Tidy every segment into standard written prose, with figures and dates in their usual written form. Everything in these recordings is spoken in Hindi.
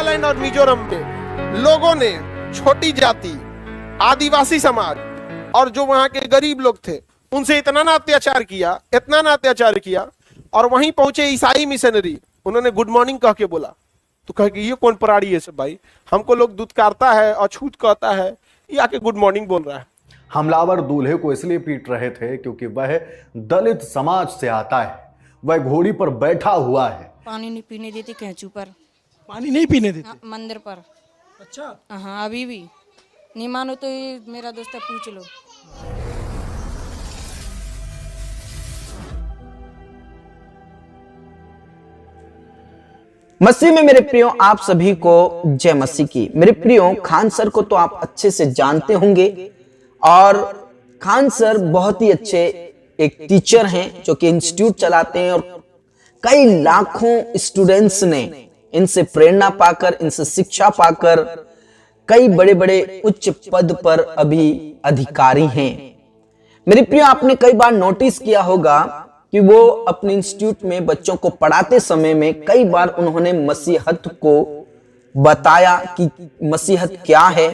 नागालैंड और मिजोरम में लोगों ने छोटी जाति, आदिवासी समाज और जो वहां के गरीब लोग थे उनसे इतना ना अत्याचार किया, इतना ना अत्याचार किया, और वहीं पहुंचे ईसाई मिशनरी, उन्होंने गुड मॉर्निंग कह के बोला। तो कहे कि ये कौन प्राणी है सब भाई, हमको लोग दुत्कारता है, अछूत कहता है, ये आके गुड मॉर्निंग बोल रहा है। हमलावर दूल्हे को इसलिए पीट रहे थे क्योंकि वह दलित समाज से आता है, वह घोड़ी पर बैठा हुआ है। पानी नहीं पीने देते कैंचू पर, पानी नहीं पीने देते? हाँ, मंदिर पर। अच्छा। हाँ अभी भी नहीं मानो तो ये मेरा दोस्त है, पूछ लो। मसीह में मेरे प्रियो, आप सभी को जय मसीह की। मेरे प्रियो, खान सर को तो आप अच्छे से जानते होंगे और खान सर बहुत ही अच्छे एक टीचर हैं जो कि इंस्टीट्यूट चलाते हैं और कई लाखों स्टूडेंट्स ने इनसे प्रेरणा पाकर, इनसे शिक्षा पाकर कई बड़े बड़े उच्च पद पर अभी अधिकारी हैं। मेरे प्रियो, आपने कई बार नोटिस किया होगा कि वो अपने इंस्टीट्यूट में बच्चों को पढ़ाते समय में कई बार उन्होंने मसीहत को बताया कि मसीहत क्या है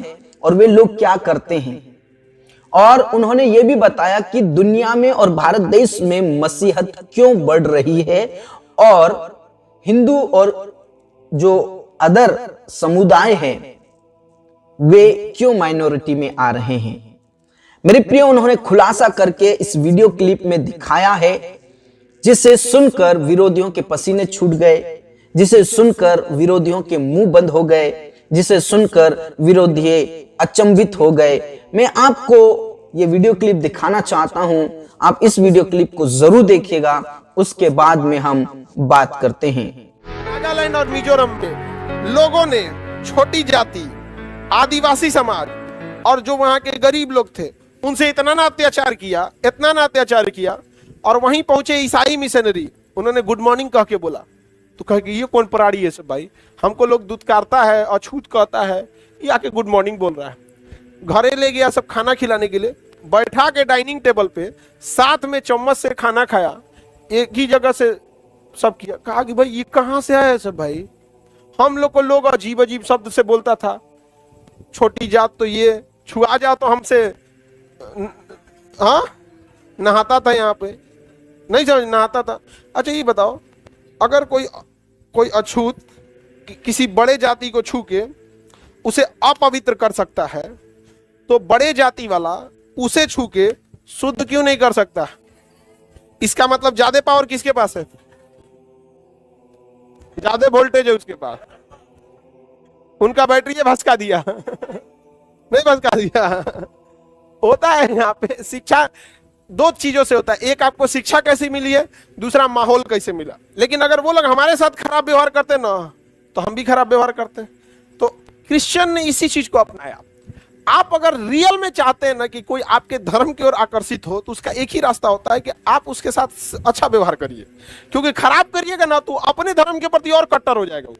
और वे लोग क्या करते हैं, और उन्होंने ये भी बताया कि दुनिया में और भारत देश में मसीहत क्यों बढ़ रही है और हिंदू और जो अदर समुदाय हैं वे क्यों माइनॉरिटी में आ रहे हैं। मेरे प्रिय, उन्होंने खुलासा करके इस वीडियो क्लिप में दिखाया है, जिसे सुनकर विरोधियों के पसीने छूट गए, जिसे सुनकर विरोधियों के मुंह बंद हो गए, जिसे सुनकर विरोधी अचंभित हो गए। मैं आपको ये वीडियो क्लिप दिखाना चाहता हूं, आप इस वीडियो क्लिप को जरूर देखिएगा, उसके बाद में हम बात करते हैं। नागालैंड और मिजोरम में लोगों ने छोटी जाति, आदिवासी समाज और जो वहां के गरीब लोग थे उनसे इतना ना अत्याचार किया, इतना ना अत्याचार किया, और वहीं पहुंचे ईसाई मिशनरी, उन्होंने गुड मॉर्निंग कह के बोला। तो कहे कि ये कौन प्राणी है सब भाई, हमको लोग दुत्कारता है, अछूत कहता है, ये आके गुड मॉर्निंग बोल रहा है। घरे ले गया सब खाना खिलाने के लिए, बैठा के डाइनिंग टेबल पे साथ में चम्मच से खाना खाया, एक ही जगह से सब किया। कहा कि भाई ये कहाँ से आया सब भाई, हम लोग को लोग अजीब अजीब शब्द से बोलता था, छोटी जात तो ये, छुआ जाओ तो हमसे हाँ नहाता था, यहाँ पे नहीं समझ नहाता था। अच्छा ये बताओ, अगर कोई अछूत किसी बड़े जाति को छू के उसे अपवित्र कर सकता है, तो बड़े जाति वाला उसे छू के शुद्ध क्यों नहीं कर सकता? इसका मतलब ज्यादा पावर किसके पास है? ज्यादा वोल्टेज है उसके पास। उनका बैटरी है, भसका दिया नहीं भसका दिया। होता है यहाँ पे शिक्षा दो चीजों से होता है, एक आपको शिक्षा कैसी मिली है, दूसरा माहौल कैसे मिला। लेकिन अगर वो लोग हमारे साथ खराब व्यवहार करते ना तो हम भी खराब व्यवहार करते। तो क्रिश्चियन ने इसी चीज को अपनाया। आप अगर रियल में चाहते हैं ना कि कोई आपके धर्म की ओर आकर्षित हो, तो उसका एक ही रास्ता होता है कि आप उसके साथ अच्छा व्यवहार करिए, क्योंकि खराब करिएगा ना तो अपने धर्म के प्रति और कट्टर हो जाएगा।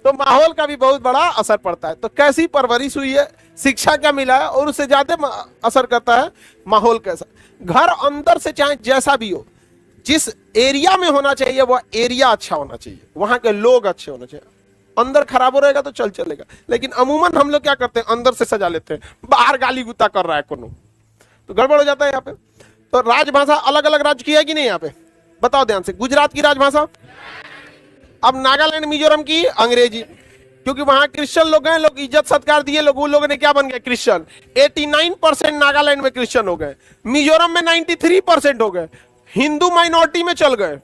तो माहौल का भी बहुत बड़ा असर पड़ता है। तो कैसी परवरिश हुई है, शिक्षा क्या मिला है, और उससे ज्यादा असर करता है माहौल कैसा। घर अंदर से चाहे जैसा भी हो, जिस एरिया में होना चाहिए वह एरिया अच्छा होना चाहिए, वहां के लोग अच्छे होने चाहिए। अंदर खराब हो रहेगा तो चलेगा, लेकिन अमूमन हम लोग क्या करते हैं, अंदर से सजा लेते हैं, बाहर गाली गुत्ता कर रहा है कोनो, तो गड़बड़ हो जाता है यहाँ पे। तो राजभाषा अलग अलग राज्य की है कि नहीं यहाँ पे, बताओ ध्यान से। गुजरात की राजभाषा, अब नागालैंड मिजोरम की अंग्रेजी, क्योंकि वहां क्रिश्चियन लोग हैं, लोग इज्जत सत्कार दिए, लोग उन लोगों ने क्या बन गए, क्रिश्चियन। 89% नागालैंड में क्रिश्चियन हो गए, मिजोरम में 93% हो गए, हिंदू माइनॉरिटी में चल गए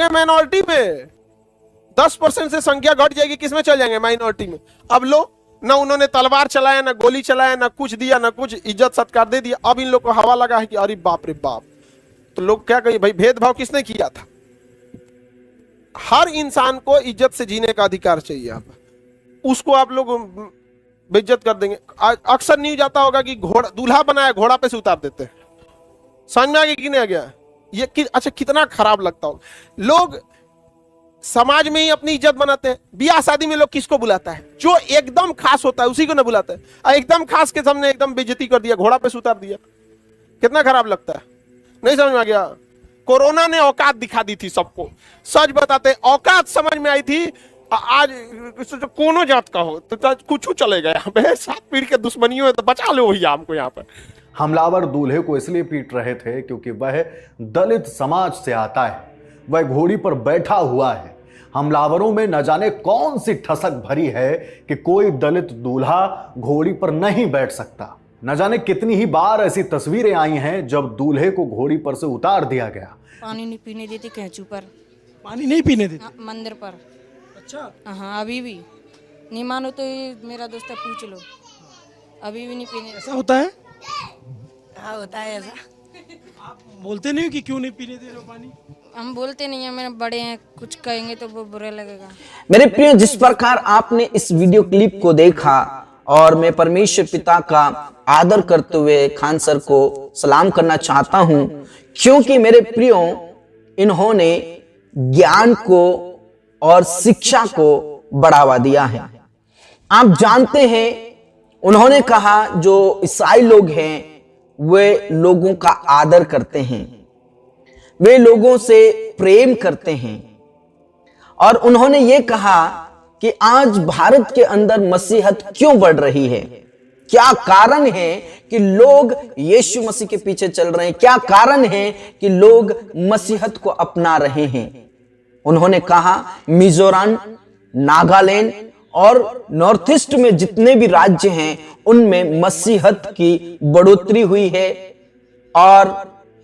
माइनॉरिटी में। 10% से संख्या घट जाएगी, किसमें चल जाएंगे, माइनॉरिटी में। अब लो ना उन्होंने तलवार चलाया, ना गोली चलाया, ना कुछ दिया, ना कुछ इज्जत सत्कार दे दिया। अब इन लोग को हवा लगा है कि अरे बाप रे बाप। तो लोग क्या कहिए भाई, भेदभाव किसने किया था? हर इंसान को इज्जत से जीने का अधिकार चाहिए। आप उसको आप लोग बेइज्जत कर देंगे। अक्सर न्यूज आता होगा कि घोड़ा दूल्हा बनाया, घोड़ा पे से उतार देते हैं। समझ में आ गया कि नहीं आ गया ये? अच्छा कितना खराब लगता हो। लोग समाज में ही अपनी इज्जत बनाते हैं। ब्याह शादी में लोग किसको बुलाता है? जो एकदम खास होता है उसी को ना बुलाता है। एकदम खास के सामने एकदम बेइज्जती कर दिया, घोड़ा पे से उतार दिया, कितना खराब लगता है। नहीं समझ में आ गया? कोरोना ने औकात दिखा दी थी सबको। सच बताते, औकात समझ में आई थी आज जो कोनो जात का हो तो कुछ चलेगा यहाँ पे, 7 पीढ़ी के दुश्मनियों है तो बचा लो भैया हमको यहाँ पर। हमलावर दूल्हे को इसलिए पीट रहे थे क्योंकि वह दलित समाज से आता है, वह घोड़ी पर बैठा हुआ है। हमलावरों में न जाने कौन सी ठसक भरी है कि कोई दलित दूल्हा घोड़ी पर नहीं बैठ सकता। न जाने कितनी ही बार ऐसी तस्वीरें आई हैं जब दूल्हे को घोड़ी पर से उतार दिया गया। पानी नहीं पीने देती कैंचू पर, पानी नहीं पीने देते? हाँ, मंदिर पर। अच्छा, हाँ अभी भी नहीं मानो तो ये मेरा दोस्त है, पूछ लो, अभी भी नहीं पीने। ऐसा होता है? हाँ होता है ऐसा। आप बोलते नहीं हो कि क्यों नहीं पीने दे रहे हो पानी? हम बोलते नहीं है, मेरे बड़े हैं, कुछ कहेंगे तो वो बुरा लगेगा। मेरे प्रिय, जिस प्रकार आपने इस वीडियो क्लिप को देखा और मैं परमेश्वर पिता का आदर करते हुए खान सर को सलाम करना चाहता हूं, क्योंकि मेरे प्रियो इन्होंने ज्ञान को और शिक्षा को बढ़ावा दिया है। आप जानते हैं, उन्होंने कहा जो ईसाई लोग हैं वे लोगों का आदर करते हैं, वे लोगों से प्रेम करते हैं। और उन्होंने ये कहा कि आज भारत के अंदर मसीहत क्यों बढ़ रही है, क्या कारण है कि लोग यीशु मसीह के पीछे चल रहे हैं, क्या कारण है कि लोग मसीहत को अपना रहे हैं। उन्होंने कहा मिजोरम, नागालैंड और नॉर्थ ईस्ट में जितने भी राज्य हैं उनमें मसीहत की बढ़ोतरी हुई है और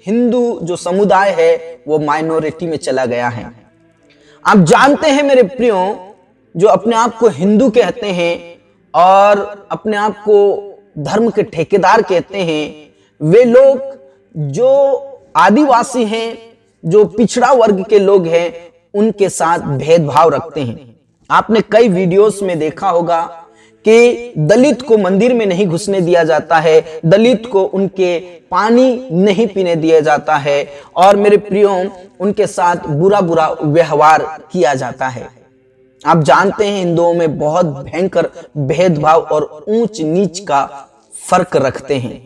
हिंदू जो समुदाय है वो माइनॉरिटी में चला गया है। आप जानते हैं मेरे प्रियो, जो अपने आप को हिंदू कहते हैं और अपने आप को धर्म के ठेकेदार कहते हैं, वे लोग जो आदिवासी हैं, जो पिछड़ा वर्ग के लोग हैं, उनके साथ भेदभाव रखते हैं। आपने कई वीडियोस में देखा होगा कि दलित को मंदिर में नहीं घुसने दिया जाता है, दलित को उनके पानी नहीं पीने दिया जाता है और मेरे प्रियो उनके साथ बुरा बुरा व्यवहार किया जाता है। आप जानते हैं हिंदुओं में बहुत भयंकर भेदभाव और ऊंच नीच का फर्क रखते हैं।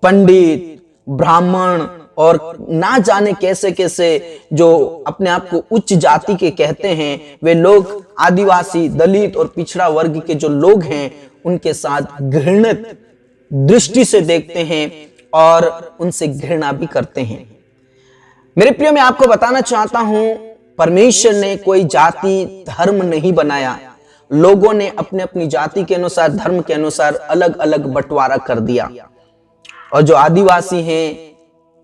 पंडित, ब्राह्मण और ना जाने कैसे कैसे जो अपने आप को उच्च जाति के कहते हैं, वे लोग आदिवासी, दलित और पिछड़ा वर्ग के जो लोग हैं उनके साथ घृणित दृष्टि से देखते हैं और उनसे घृणा भी करते हैं। मेरे प्रिय, मैं आपको बताना चाहता हूं, परमेश्वर ने कोई जाति धर्म नहीं बनाया, लोगों ने अपने अपनी जाति के अनुसार, धर्म के अनुसार अलग अलग बंटवारा कर दिया। और जो आदिवासी हैं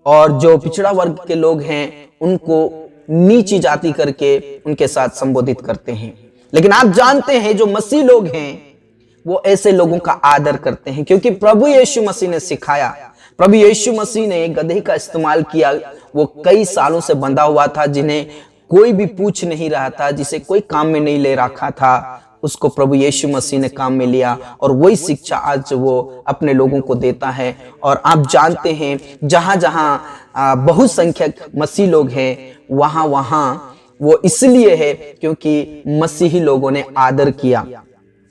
और जो पिछड़ा वर्ग के लोग हैं उनको नीची जाति करके उनके साथ संबोधित करते हैं। लेकिन आप जानते हैं जो मसीह लोग हैं वो ऐसे लोगों का आदर करते हैं, क्योंकि प्रभु यीशु मसीह ने सिखाया। प्रभु यीशु मसीह ने गधे का इस्तेमाल किया, वो कई सालों से बंधा हुआ था, जिन्हें कोई भी पूछ नहीं रहा था, जिसे कोई काम में नहीं ले रखा था, उसको प्रभु यीशु मसीह ने काम में लिया और वही शिक्षा आज वो अपने लोगों को देता है। और आप जानते हैं जहां जहां बहुसंख्यक मसीह लोग हैं वहां वहां वो इसलिए है क्योंकि मसीही लोगों ने आदर किया।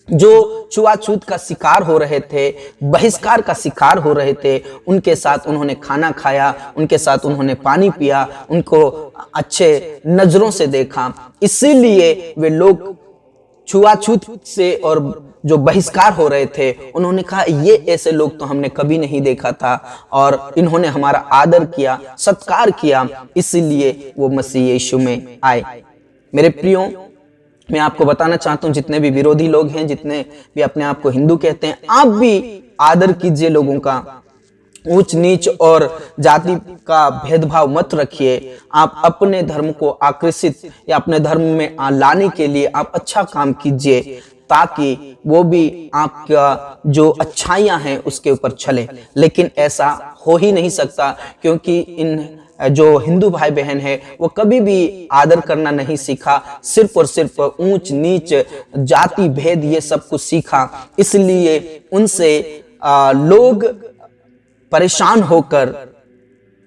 जो छुआछूत का शिकार हो रहे थे, बहिष्कार का शिकार हो रहे थे, उनके साथ उन्होंने खाना खाया, उनके साथ उन्होंने पानी पिया, उनको अच्छे नजरों से देखा। इसीलिए वे लोग छुआछूत से और जो बहिष्कार हो रहे थे, उन्होंने कहा ये ऐसे लोग तो हमने कभी नहीं देखा था और इन्होंने हमारा आदर किया, सत्कार किया, इसीलिए वो मसीह यीशु में आए। मेरे प्रियो, मैं आपको बताना चाहता हूं, जितने भी विरोधी लोग हैं, जितने भी अपने आप को हिंदू कहते हैं, आप भी आदर कीजिए लोगों का, ऊंच नीच और जाति का भेदभाव मत रखिए। आप अपने धर्म को आकर्षित या अपने धर्म में लाने के लिए आप अच्छा काम कीजिए, ताकि वो भी आपका जो अच्छाइयां हैं उसके ऊपर चले। लेकिन ऐसा हो ही नहीं सकता, क्योंकि इन जो हिंदू भाई बहन है वो कभी भी आदर करना नहीं सीखा, सिर्फ और सिर्फ ऊंच नीच, जाति भेद, ये सब कुछ सीखा। इसलिए उनसे लोग परेशान होकर,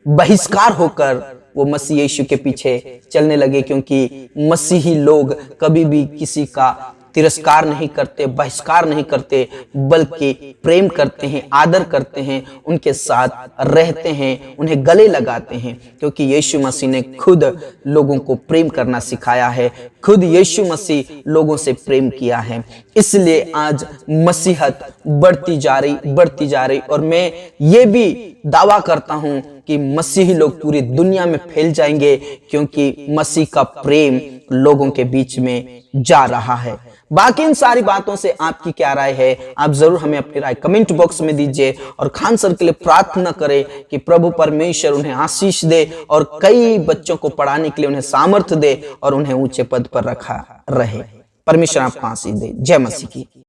बहिष्कार होकर वो मसीह यीशु के पीछे चलने लगे, क्योंकि मसीही लोग कभी भी किसी का तिरस्कार नहीं करते, बहिष्कार नहीं करते, बल्कि प्रेम करते हैं, आदर करते हैं, उनके साथ रहते हैं, उन्हें गले लगाते हैं, क्योंकि यीशु मसीह ने खुद लोगों को प्रेम करना सिखाया है। खुद यीशु मसीह लोगों से प्रेम किया है। इसलिए आज मसीहत बढ़ती जा रही और मैं ये भी दावा करता हूं कि मसीही लोग पूरी दुनिया में फैल जाएंगे, क्योंकि मसीह का प्रेम लोगों के बीच में जा रहा है। बाकी इन सारी बातों से आपकी क्या राय है, आप जरूर हमें अपनी राय कमेंट बॉक्स में दीजिए और खान सर के लिए प्रार्थना करें कि प्रभु परमेश्वर उन्हें आशीष दे और कई बच्चों को पढ़ाने के लिए उन्हें सामर्थ्य दे और उन्हें ऊंचे पद पर रखा रहे। परमेश्वर आपको आशीष दे। जय मसीह की।